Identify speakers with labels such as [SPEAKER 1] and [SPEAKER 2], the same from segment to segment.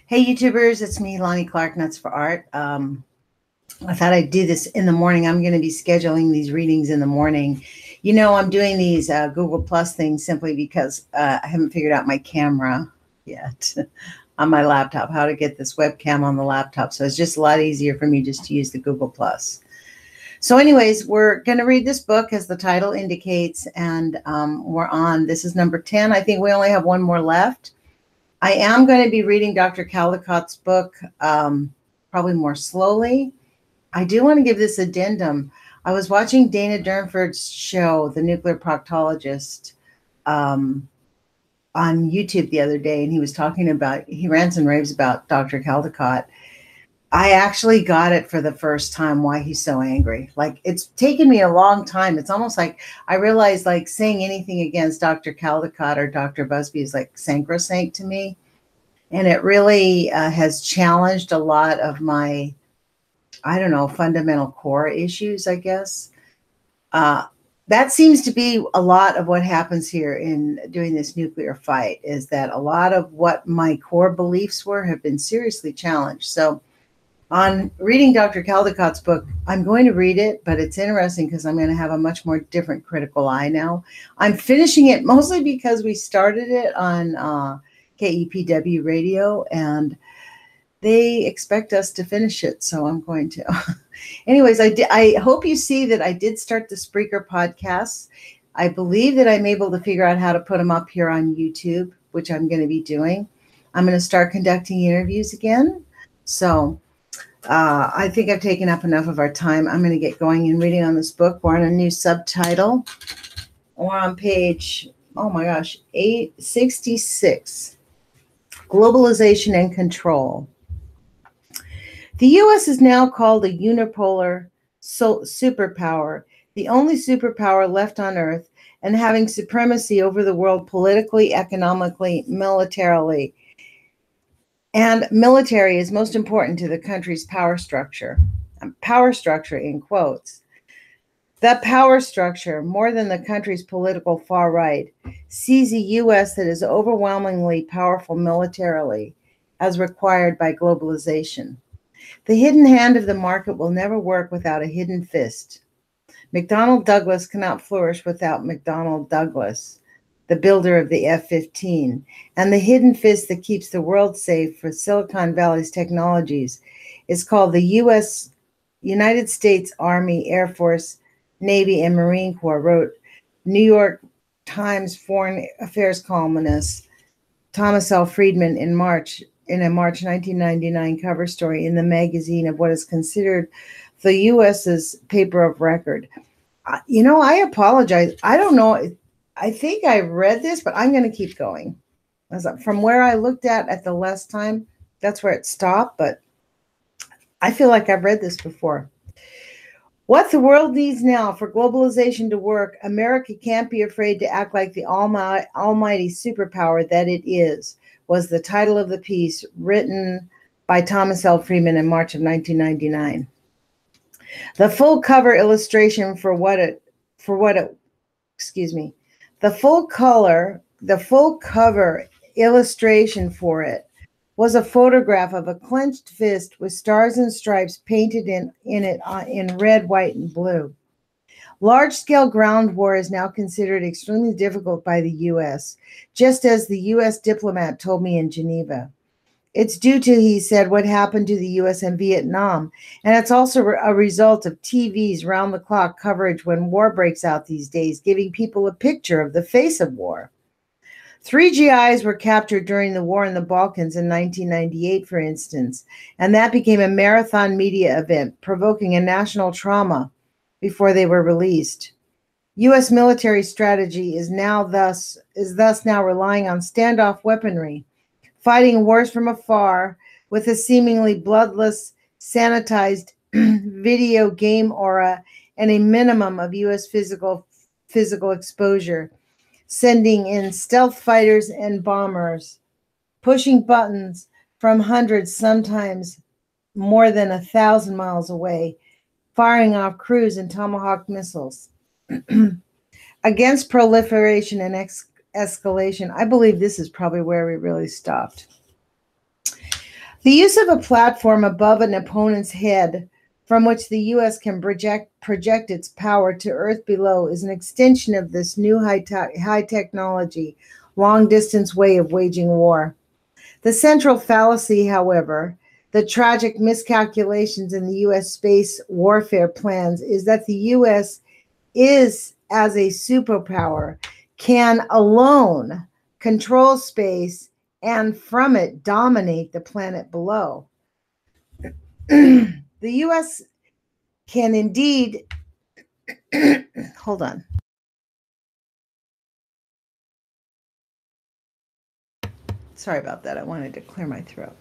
[SPEAKER 1] Hey YouTubers, it's me, Lonnie Clark, Nuts for Art. I thought I'd do this in the morning. I'm going to be scheduling these readings in the morning. You know, I'm doing these Google Plus things simply because I haven't figured out my camera yet on my laptop, how to get this webcam on the laptop. So it's just a lot easier for me just to use the Google Plus. So anyways, we're going to read this book as the title indicates, and this is number 10. I think we only have one more left. I am going to be reading Dr. Caldicott's book probably more slowly. I do want to give this addendum. I was watching Dana Durnford's show, The Nuclear Proctologist, on YouTube the other day, and he was talking about, he rants and raves about Dr. Caldicott. I actually got it for the first time why he's so angry. Like, it's taken me a long time. It's almost like I realized like saying anything against Dr. Caldicott or Dr. Busby is like sacrosanct to me. And it really has challenged a lot of my, I don't know, fundamental core issues, I guess. That seems to be a lot of what happens here in doing this nuclear fight, is that a lot of what my core beliefs were have been seriously challenged. So on reading Dr. Caldicott's book, I'm going to read it, but it's interesting because I'm going to have a much more different critical eye now. I'm finishing it mostly because we started it on KEPW radio, and they expect us to finish it, so I'm going to. Anyways, I hope you see that I did start the Spreaker podcasts. I believe that I'm able to figure out how to put them up here on YouTube, which I'm going to be doing. I'm going to start conducting interviews again. So I think I've taken up enough of our time. I'm going to get going and reading on this book. We're on a new subtitle. We're on page, oh my gosh, 866. Globalization and Control. The U.S. is now called a unipolar superpower, the only superpower left on Earth, and having supremacy over the world politically, economically, militarily. And military is most important to the country's power structure. Power structure in quotes. The power structure, more than the country's political far right, sees a U.S. that is overwhelmingly powerful militarily, as required by globalization. The hidden hand of the market will never work without a hidden fist. McDonnell Douglas cannot flourish without McDonnell Douglas, the builder of the F-15, and the hidden fist that keeps the world safe for Silicon Valley's technologies is called the United States Army, Air Force, Navy, and Marine Corps, wrote New York Times foreign affairs columnist Thomas L. Friedman in a March 1999 cover story in the magazine of what is considered the U.S.'s paper of record. You know, I apologize. I don't know. I think I read this, but I'm going to keep going. From where I looked at the last time, that's where it stopped, but I feel like I've read this before. What the world needs now for globalization to work, America can't be afraid to act like the almighty superpower that it is, was the title of the piece written by Thomas L. Friedman in March of 1999. The full cover illustration the full cover illustration for it was a photograph of a clenched fist with stars and stripes painted in it in red, white, and blue. Large-scale ground war is now considered extremely difficult by the U.S., just as the U.S. diplomat told me in Geneva. It's due to, he said, what happened to the U.S. in Vietnam, and it's also a result of TV's round-the-clock coverage when war breaks out these days, giving people a picture of the face of war. 3 GIs were captured during the war in the Balkans in 1998, for instance, and that became a marathon media event, provoking a national trauma before they were released. U.S. military strategy is thus now relying on standoff weaponry, fighting wars from afar with a seemingly bloodless, sanitized video game aura and a minimum of U.S. physical exposure, sending in stealth fighters and bombers, pushing buttons from hundreds, sometimes more than 1,000 miles away, firing off cruise and Tomahawk missiles. Against proliferation and escalation, I believe this is probably where we really stopped. The use of a platform above an opponent's head from which the U.S. can project its power to Earth below is an extension of this new high technology, long-distance way of waging war. The central fallacy, however, the tragic miscalculations in the U.S. space warfare plans is that the U.S. is, as a superpower, can alone control space and from it dominate the planet below. The U.S. can indeed, hold on. Sorry about that. I wanted to clear my throat.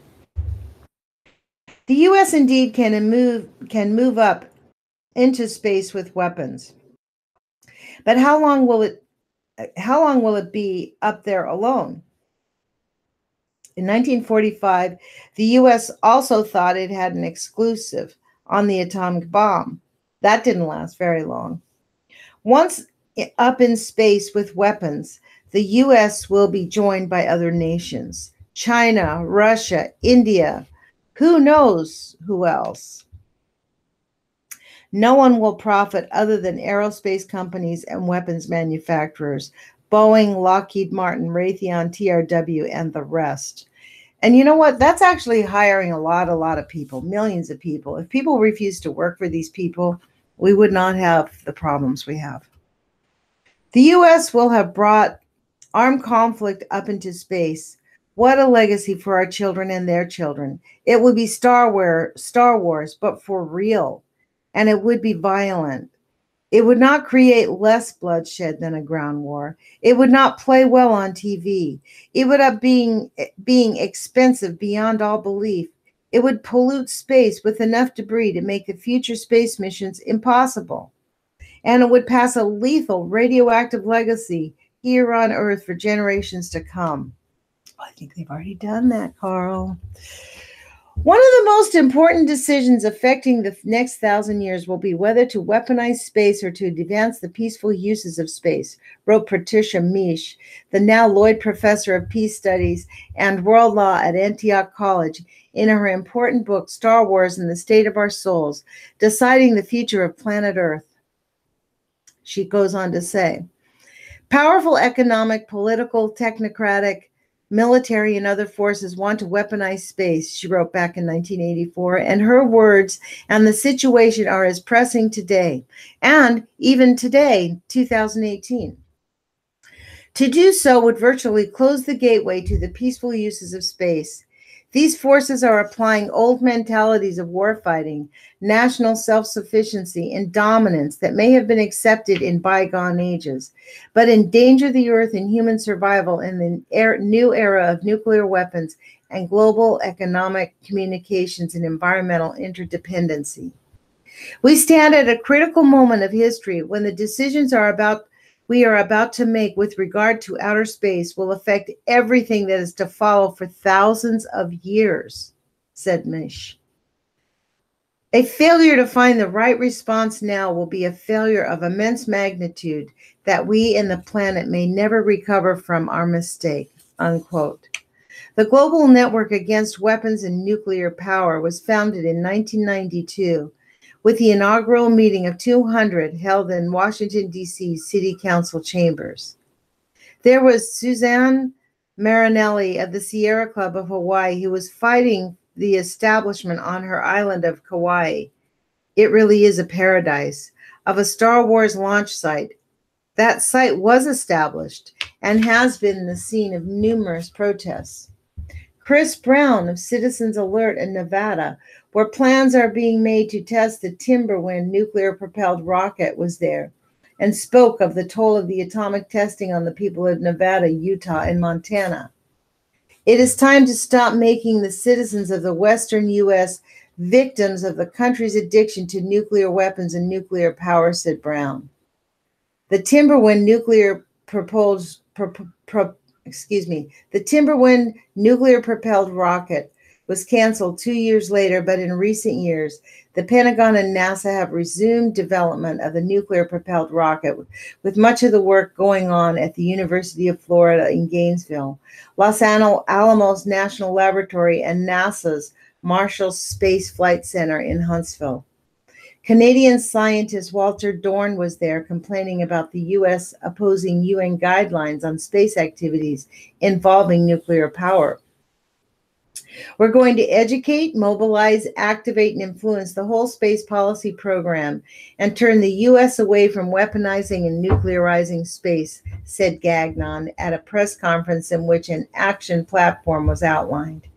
[SPEAKER 1] The U.S. indeed can move up into space with weapons. But how long will it be up there alone? In 1945, the U.S. also thought it had an exclusive on the atomic bomb. That didn't last very long. Once up in space with weapons, the U.S. will be joined by other nations. China, Russia, India, who knows who else? No one will profit other than aerospace companies and weapons manufacturers, Boeing, Lockheed Martin, Raytheon, TRW, and the rest. And you know what? That's actually hiring a lot of people, millions of people. If people refuse to work for these people, we would not have the problems we have. The U.S. will have brought armed conflict up into space. What a legacy for our children and their children. It would be Star Wars, but for real. And it would be violent. It would not create less bloodshed than a ground war. It would not play well on TV. It would end up being expensive beyond all belief. It would pollute space with enough debris to make the future space missions impossible. And it would pass a lethal radioactive legacy here on Earth for generations to come. I think they've already done that, Carl. One of the most important decisions affecting the next 1,000 years will be whether to weaponize space or to advance the peaceful uses of space, wrote Patricia Misch, the now Lloyd Professor of Peace Studies and World Law at Antioch College, in her important book, Star Wars and the State of Our Souls, Deciding the Future of Planet Earth. She goes on to say, powerful economic, political, technocratic, military, and other forces want to weaponize space, she wrote back in 1984, and her words and the situation are as pressing today, and even today, 2018. To do so would virtually close the gateway to the peaceful uses of space. These forces are applying old mentalities of warfighting, national self-sufficiency, and dominance that may have been accepted in bygone ages, but endanger the Earth and human survival in the new era of nuclear weapons and global economic communications and environmental interdependency. We stand at a critical moment of history when the decisions we are about to make with regard to outer space will affect everything that is to follow for thousands of years, said Misch. A failure to find the right response now will be a failure of immense magnitude that we and the planet may never recover from our mistake, unquote. The Global Network Against Weapons and Nuclear Power was founded in 1992 with the inaugural meeting of 200 held in Washington, D.C. City Council chambers. There was Suzanne Marinelli of the Sierra Club of Hawaii who was fighting the establishment on her island of Kauai. It really is a paradise of a Star Wars launch site. That site was established and has been the scene of numerous protests. Chris Brown of Citizens Alert in Nevada, where plans are being made to test the Timberwind nuclear-propelled rocket, was there and spoke of the toll of the atomic testing on the people of Nevada, Utah, and Montana. It is time to stop making the citizens of the Western U.S. victims of the country's addiction to nuclear weapons and nuclear power, said Brown. The Timberwind nuclear-propelled rocket was canceled 2 years later, but in recent years, the Pentagon and NASA have resumed development of the nuclear-propelled rocket, with much of the work going on at the University of Florida in Gainesville, Los Alamos National Laboratory, and NASA's Marshall Space Flight Center in Huntsville. Canadian scientist Walter Dorn was there, complaining about the U.S. opposing UN guidelines on space activities involving nuclear power. We're going to educate, mobilize, activate, and influence the whole space policy program and turn the U.S. away from weaponizing and nuclearizing space, said Gagnon at a press conference in which an action platform was outlined.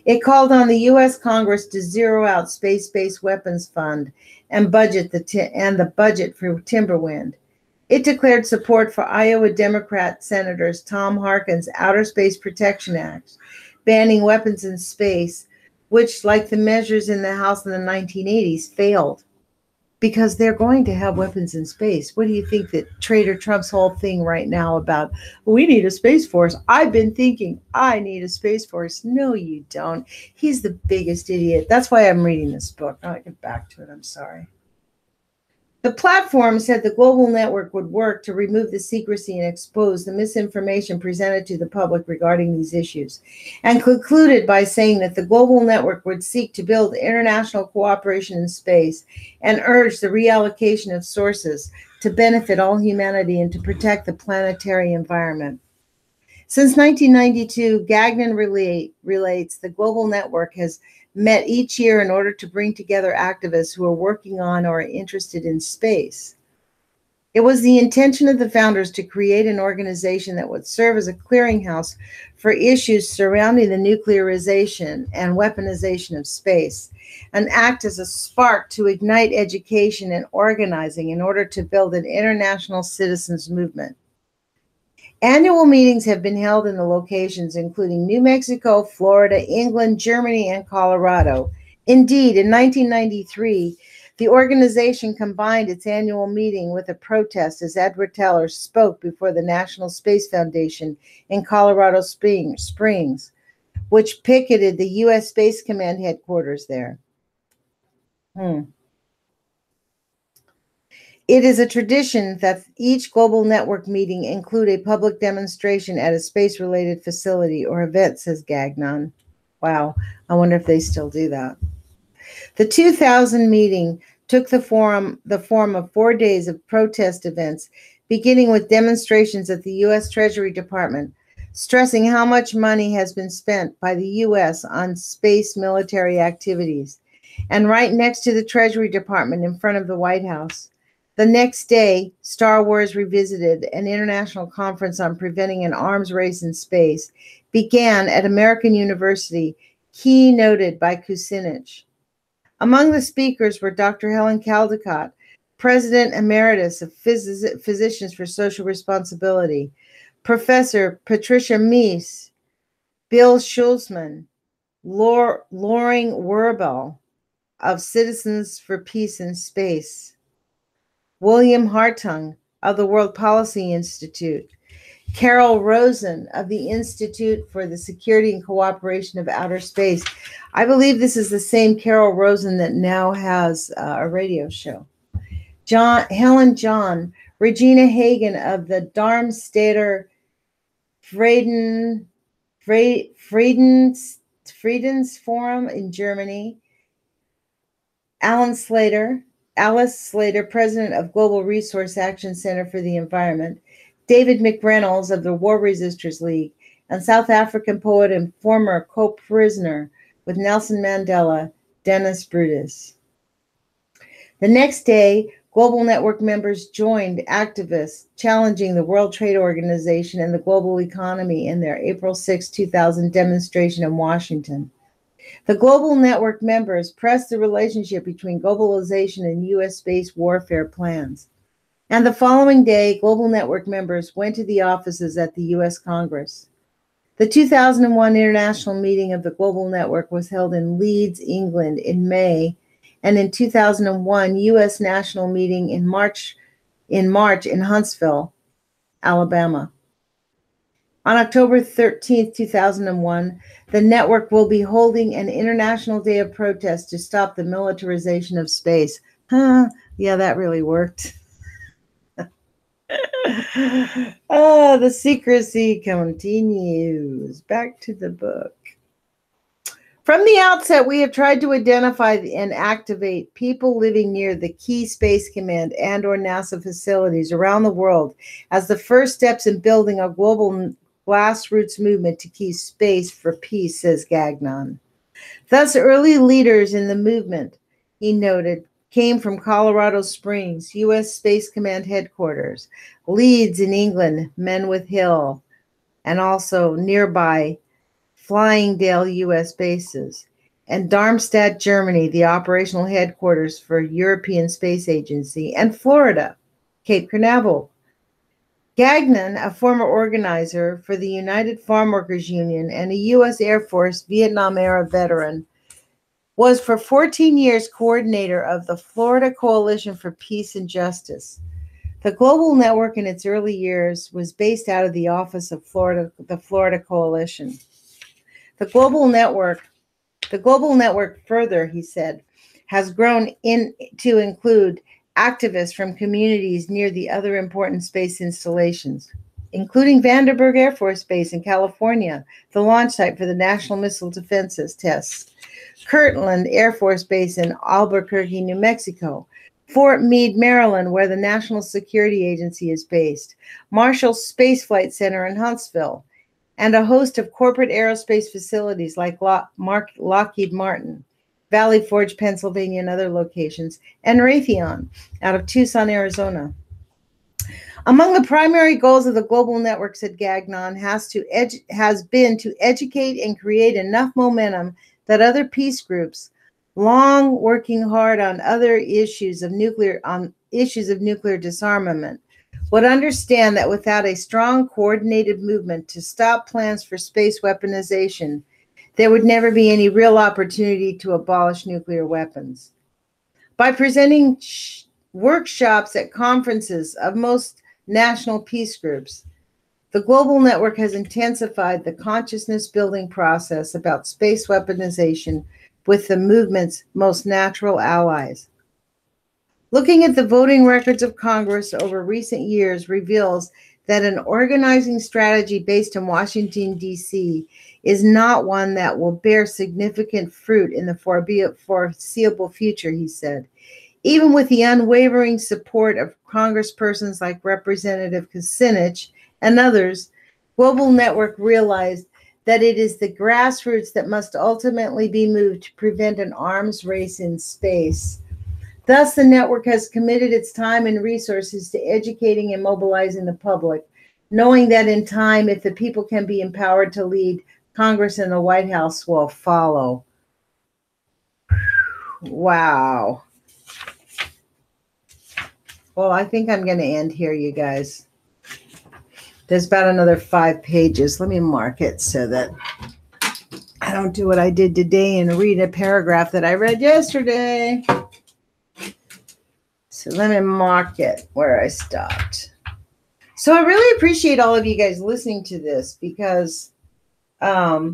[SPEAKER 1] It called on the U.S. Congress to zero out Space-Based Weapons Fund and the budget for Timberwind. It declared support for Iowa Democrat Senators Tom Harkin's Outer Space Protection Act, banning weapons in space, which, like the measures in the House in the 1980s, failed because they're going to have weapons in space. What do you think that Trader Trump's whole thing right now about, we need a space force? I've been thinking, I need a space force. No, you don't. He's the biggest idiot. That's why I'm reading this book. I'll get back to it. I'm sorry. The platform said the global network would work to remove the secrecy and expose the misinformation presented to the public regarding these issues, and concluded by saying that the global network would seek to build international cooperation in space and urge the reallocation of sources to benefit all humanity and to protect the planetary environment. Since 1992, Gagnon relates the global network has met each year in order to bring together activists who are working on or are interested in space. It was the intention of the founders to create an organization that would serve as a clearinghouse for issues surrounding the nuclearization and weaponization of space, and act as a spark to ignite education and organizing in order to build an international citizens movement. Annual meetings have been held in the locations including New Mexico, Florida, England, Germany, and Colorado. Indeed, in 1993, the organization combined its annual meeting with a protest as Edward Teller spoke before the National Space Foundation in Colorado Springs, which picketed the U.S. Space Command headquarters there. It is a tradition that each global network meeting include a public demonstration at a space-related facility or event, says Gagnon. Wow, I wonder if they still do that. The 2000 meeting took the form of 4 days of protest events, beginning with demonstrations at the U.S. Treasury Department, stressing how much money has been spent by the U.S. on space military activities, and right next to the Treasury Department in front of the White House. The next day, Star Wars Revisited, an international conference on preventing an arms race in space, began at American University, keynoted by Kucinich. Among the speakers were Dr. Helen Caldicott, President Emeritus of Physicians for Social Responsibility, Professor Patricia Meese, Bill Schulzman, Loring Werbel of Citizens for Peace in Space, William Hartung of the World Policy Institute, Karl Rosen of the Institute for the Security and Cooperation of Outer Space. I believe this is the same Karl Rosen that now has a radio show. Helen John, Regina Hagen of the Darmstädter Friedensforum in Germany, Alice Slater, President of Global Resource Action Center for the Environment, David McReynolds of the War Resisters League, and South African poet and former co-prisoner with Nelson Mandela, Dennis Brutus. The next day, Global Network members joined activists challenging the World Trade Organization and the global economy in their April 6, 2000 demonstration in Washington. The Global Network members pressed the relationship between globalization and U.S.-based warfare plans. And the following day, Global Network members went to the offices at the U.S. Congress. The 2001 international meeting of the Global Network was held in Leeds, England in May, and in 2001, U.S. national meeting in March in Huntsville, Alabama. On October 13th, 2001, the network will be holding an international day of protest to stop the militarization of space. Huh? Yeah, that really worked. The secrecy continues. Back to the book. From the outset, we have tried to identify and activate people living near the key Space Command and or NASA facilities around the world as the first steps in building a global grassroots movement to keep space for peace, says Gagnon. Thus, early leaders in the movement, he noted, came from Colorado Springs, U.S. Space Command headquarters, Leeds in England, Menwith Hill, and also nearby Flyingdale U.S. bases, and Darmstadt, Germany, the operational headquarters for European Space Agency, and Florida, Cape Canaveral. Gagnon, a former organizer for the United Farm Workers Union and a U.S. Air Force Vietnam-era veteran, was for 14 years coordinator of the Florida Coalition for Peace and Justice. The global network in its early years was based out of the office of the Florida Coalition. The global network further, he said, has grown to include activists from communities near the other important space installations, including Vandenberg Air Force Base in California, the launch site for the National Missile Defense tests, Kirtland Air Force Base in Albuquerque, New Mexico, Fort Meade, Maryland, where the National Security Agency is based, Marshall Space Flight Center in Huntsville, and a host of corporate aerospace facilities like Lockheed Martin, Valley Forge, Pennsylvania, and other locations, and Raytheon out of Tucson, Arizona. Among the primary goals of the global network, said Gagnon, has been to educate and create enough momentum that other peace groups, long working hard on other issues of nuclear disarmament, would understand that without a strong coordinated movement to stop plans for space weaponization, there would never be any real opportunity to abolish nuclear weapons. By presenting workshops at conferences of most national peace groups, the global network has intensified the consciousness-building process about space weaponization with the movement's most natural allies. Looking at the voting records of Congress over recent years reveals that an organizing strategy based in Washington, D.C. is not one that will bear significant fruit in the foreseeable future, he said. Even with the unwavering support of congresspersons like Representative Kucinich and others, Global Network realized that it is the grassroots that must ultimately be moved to prevent an arms race in space. Thus, the network has committed its time and resources to educating and mobilizing the public, knowing that in time, if the people can be empowered to lead, Congress and the White House will follow. Wow. Well, I think I'm going to end here, you guys. There's about another 5 pages. Let me mark it so that I don't do what I did today and read a paragraph that I read yesterday. So let me mark it where I stopped. So I really appreciate all of you guys listening to this because right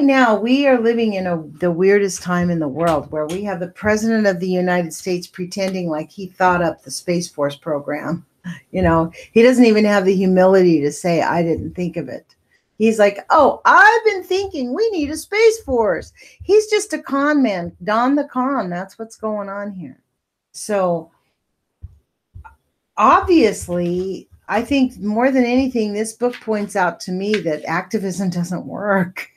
[SPEAKER 1] now we are living in the weirdest time in the world where we have the President of the United States pretending like he thought up the Space Force program. You know, he doesn't even have the humility to say, I didn't think of it. He's like, oh, I've been thinking we need a Space Force. He's just a con man, Don the Con. That's what's going on here. So obviously, I think more than anything, this book points out to me that activism doesn't work.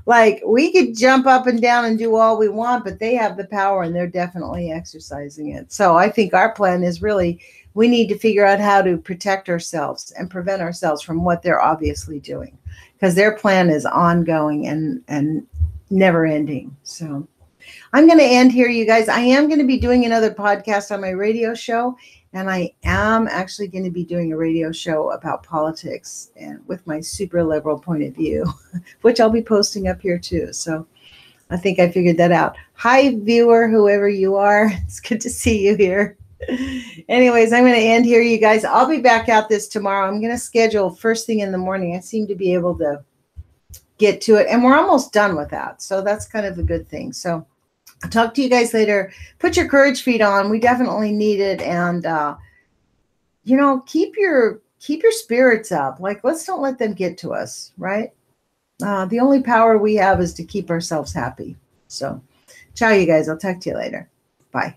[SPEAKER 1] Like, we could jump up and down and do all we want, but they have the power and they're definitely exercising it. So I think our plan is really, we need to figure out how to protect ourselves and prevent ourselves from what they're obviously doing, because their plan is ongoing and never ending. So I'm going to end here, you guys. I am going to be doing another podcast on my radio show, and I am actually going to be doing a radio show about politics and with my super liberal point of view, which I'll be posting up here too. So I think I figured that out. Hi, viewer, whoever you are. It's good to see you here. Anyways, I'm going to end here, you guys. I'll be back at this tomorrow. I'm going to schedule first thing in the morning. I seem to be able to get to it, and we're almost done with that. So that's kind of a good thing. So I'll talk to you guys later. Put your courage feet on. We definitely need it. And, you know, keep your spirits up. Like, let's don't let them get to us, right? The only power we have is to keep ourselves happy. So ciao, you guys. I'll talk to you later. Bye.